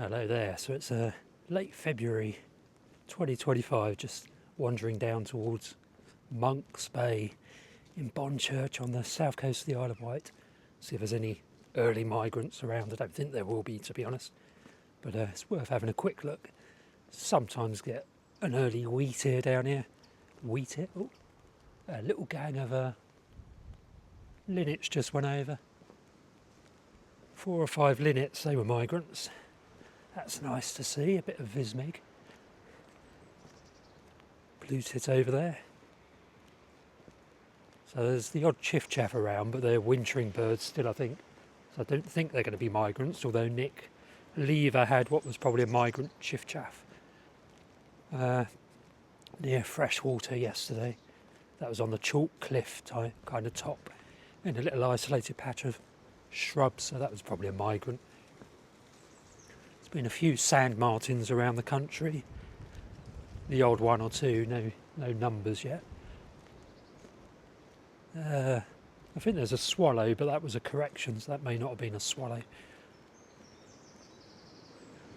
Hello there. So it's late February 2025, just wandering down towards Monk's Bay in Bonchurch on the south coast of the Isle of Wight. See if there's any early migrants around. I don't think there will be, to be honest, but it's worth having a quick look. Sometimes get an early wheatear down here. Wheatear? Oh, a little gang of linnets just went over. 4 or 5 linnets, they were migrants. That's nice to see, a bit of vismig. Blue tit over there. So there's the odd chiff-chaff around, but they're wintering birds still, I think. So I don't think they're going to be migrants, although Nick Lever had what was probably a migrant chiff-chaff near freshwater yesterday. That was on the chalk cliff type kind of top in a little isolated patch of shrubs, so that was probably a migrant. Been a few sand martins around the country, the odd one or two, no numbers yet. I think there's a swallow, but that was a correction, so that may not have been a swallow.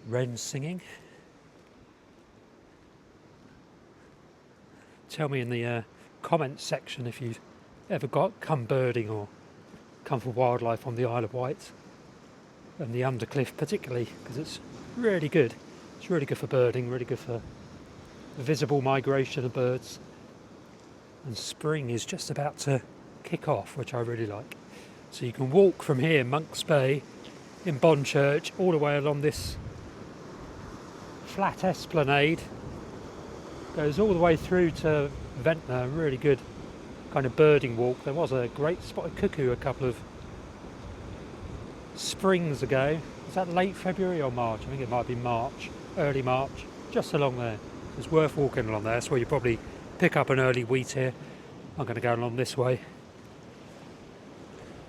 Wren singing. Tell me in the comments section if you've ever come birding or come for wildlife on the Isle of Wight. And the undercliff particularly, because it's really good. It's really good for birding, really good for the visible migration of birds. And spring is just about to kick off, which I really like. So you can walk from here, Monk's Bay, in Bonchurch, all the way along this flat esplanade. Goes all the way through to Ventnor, really good kind of birding walk. There was a great spotted cuckoo a couple of springs ago. Was that late February or March? I think it might be March, early March, just along there. It's worth walking along there. That's where you probably pick up an early wheatear. I'm going to go along this way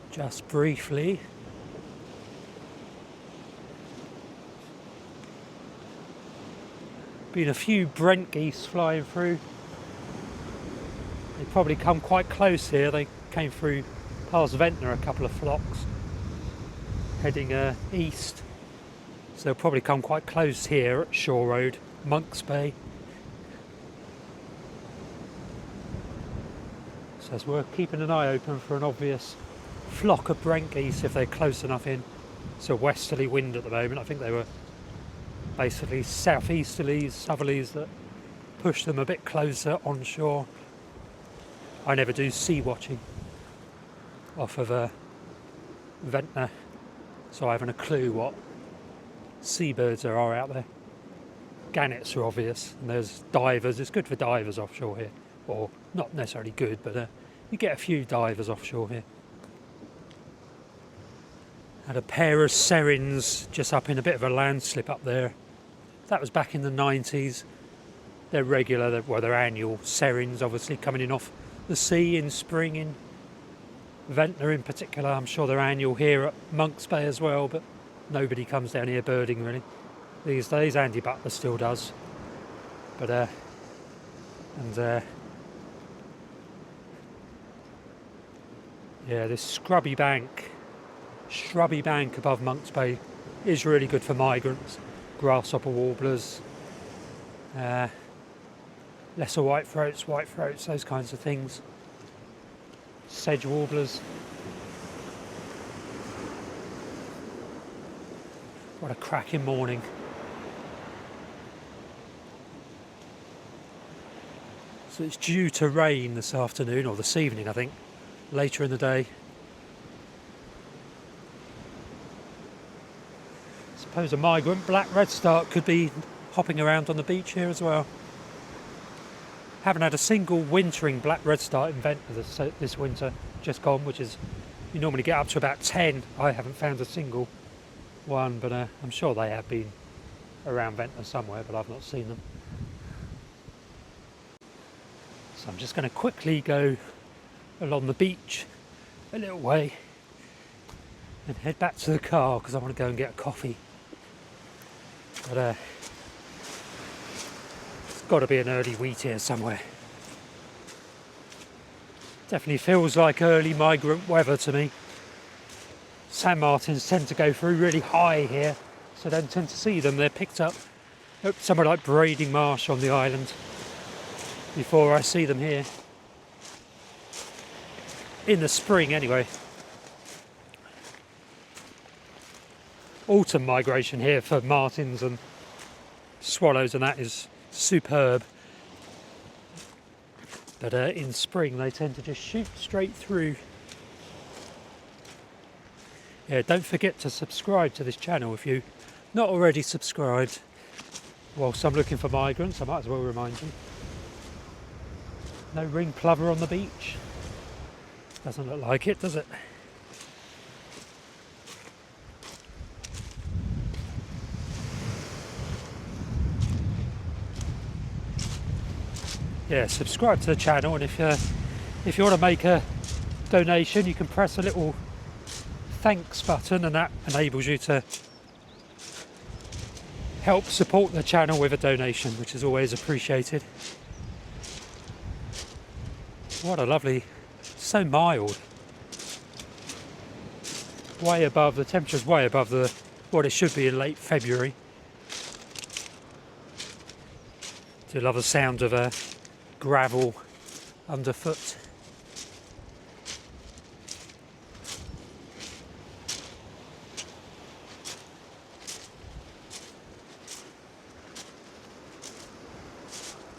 just briefly. Been a few Brent geese flying through. They probably come quite close here. They came through past Ventnor, a couple of flocks heading east, so they'll probably come quite close here at Shore Road, Monk's Bay. So it's worth keeping an eye open for an obvious flock of Brent geese if they're close enough in. It's a westerly wind at the moment. I think they were basically southeasterlies, southerlies that pushed them a bit closer onshore. I never do sea watching off of Ventnor, so I haven't a clue what seabirds there are out there. Gannets are obvious, and there's divers. It's good for divers offshore here, or not necessarily good, but you get a few divers offshore here. Had a pair of serins just up in a bit of a landslip up there. That was back in the 90s. They're regular, they're annual serins, obviously coming in off the sea in spring in Ventnor in particular. I'm sure they're annual here at Monk's Bay as well, but nobody comes down here birding really these days. Andy Butler still does, but yeah, this shrubby bank above Monk's Bay is really good for migrants. Grasshopper warblers, lesser white throats, those kinds of things. Sedge warblers. What a cracking morning. So it's due to rain this afternoon, or this evening I think, later in the day. Suppose a migrant black redstart could be hopping around on the beach here as well. Haven't had a single wintering black redstart in Ventnor this winter, just gone, which is, you normally get up to about 10. I haven't found a single one, but I'm sure they have been around Ventnor somewhere, but I've not seen them. So I'm just going to quickly go along the beach a little way and head back to the car because I want to go and get a coffee. But it's got to be an early wheatear somewhere. Definitely feels like early migrant weather to me. Sand martins tend to go through really high here, so I don't tend to see them. They're picked up at somewhere like Brading Marsh on the island before I see them here. In the spring anyway. Autumn migration here for martins and swallows and that is superb. But in spring they tend to just shoot straight through. Yeah, don't forget to subscribe to this channel if you're not already subscribed. Whilst I'm looking for migrants, I might as well remind you. No ring plover on the beach. Doesn't look like it, does it? Yeah, subscribe to the channel, and if you want to make a donation, you can press a little thanks button, and that enables you to help support the channel with a donation, which is always appreciated. What a lovely, so mild. Way above, the temperature's way above what it should be in late February. Do love the sound of gravel underfoot.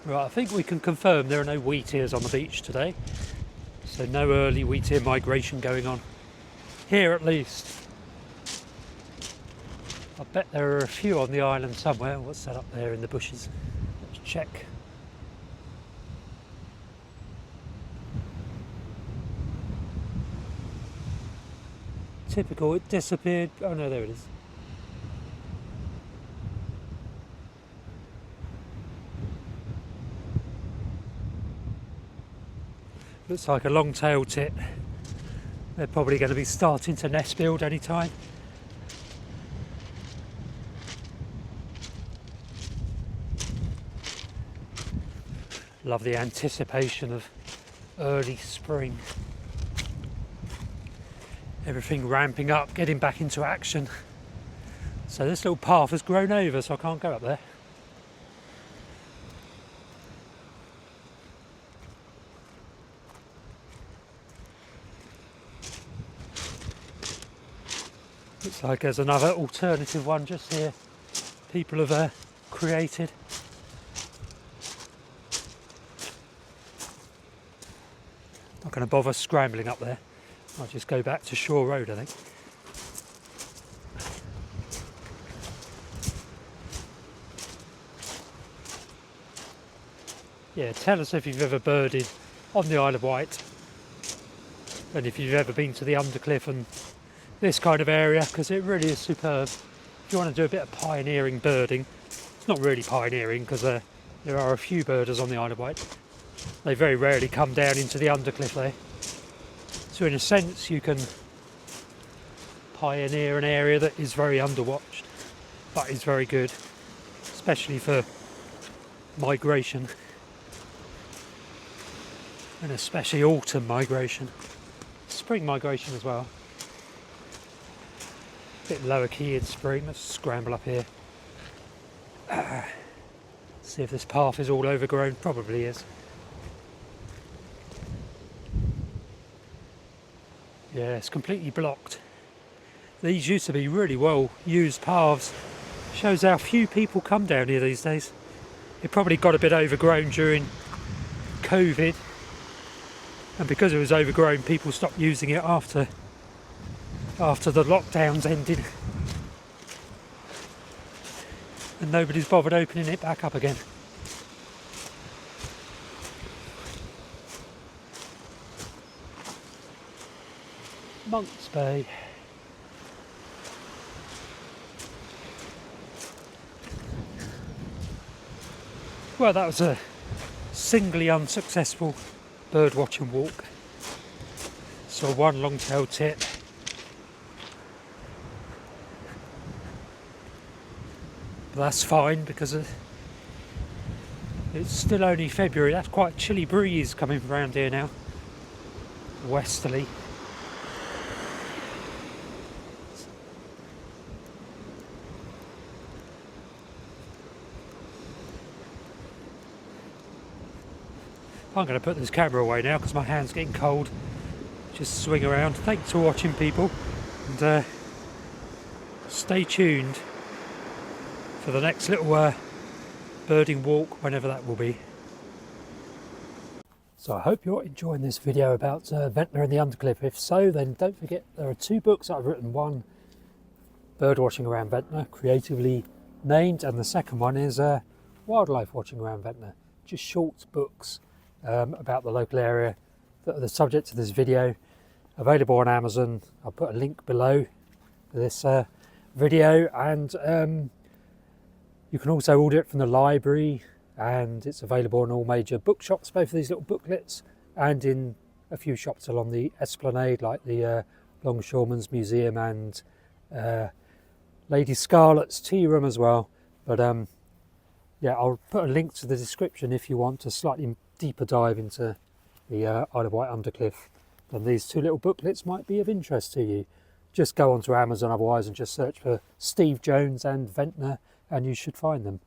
Right, I think we can confirm there are no wheatears on the beach today, so no early wheatear migration going on here at least. I bet there are a few on the island somewhere. What's that up there in the bushes? Let's check. Typical, it disappeared. Oh no, there it is. Looks like a long-tailed tit. They're probably going to be starting to nest build any time. Love the anticipation of early spring. Everything ramping up, getting back into action. So this little path has grown over, so I can't go up there. Looks like there's another alternative one just here. People have created. Not going to bother scrambling up there. I'll just go back to Shore Road, I think. Yeah, tell us if you've ever birded on the Isle of Wight, and if you've ever been to the Undercliff and this kind of area, because it really is superb. If you want to do a bit of pioneering birding, it's not really pioneering because there are a few birders on the Isle of Wight. They very rarely come down into the Undercliff there. So in a sense you can pioneer an area that is very underwatched, but is very good, especially for migration, and especially autumn migration, spring migration as well. A bit lower key in spring. Let's scramble up here. See if this path is all overgrown. Probably is. Yeah, it's completely blocked. These used to be really well used paths. Shows how few people come down here these days. It probably got a bit overgrown during COVID, and because it was overgrown, people stopped using it after the lockdowns ended, and nobody's bothered opening it back up again. Monk's Bay. Well, that was a singly unsuccessful bird watching walk. Saw one long-tailed tit. But that's fine because it's still only February. That's quite a chilly breeze coming around here now. Westerly. I'm going to put this camera away now because my hand's getting cold. Just swing around. Thanks for watching, people, and stay tuned for the next little birding walk, whenever that will be. So I hope you're enjoying this video about Ventnor and the Undercliff. If so, then don't forget there are 2 books that I've written. One, Bird Watching Around Ventnor, creatively named, and the second one is Wildlife Watching Around Ventnor. Just short books about the local area that are the subject of this video. Available on Amazon. I'll put a link below for this video, and you can also order it from the library, and it's available in all major bookshops, both of these little booklets, and in a few shops along the Esplanade, like the Longshoremen's Museum and Lady Scarlett's Tea Room as well. But yeah, I'll put a link to the description if you want a slightly deeper dive into the Isle of Wight Undercliff. Then these 2 little booklets might be of interest to you. Just go onto Amazon otherwise and just search for Steve Jones and Ventnor and you should find them.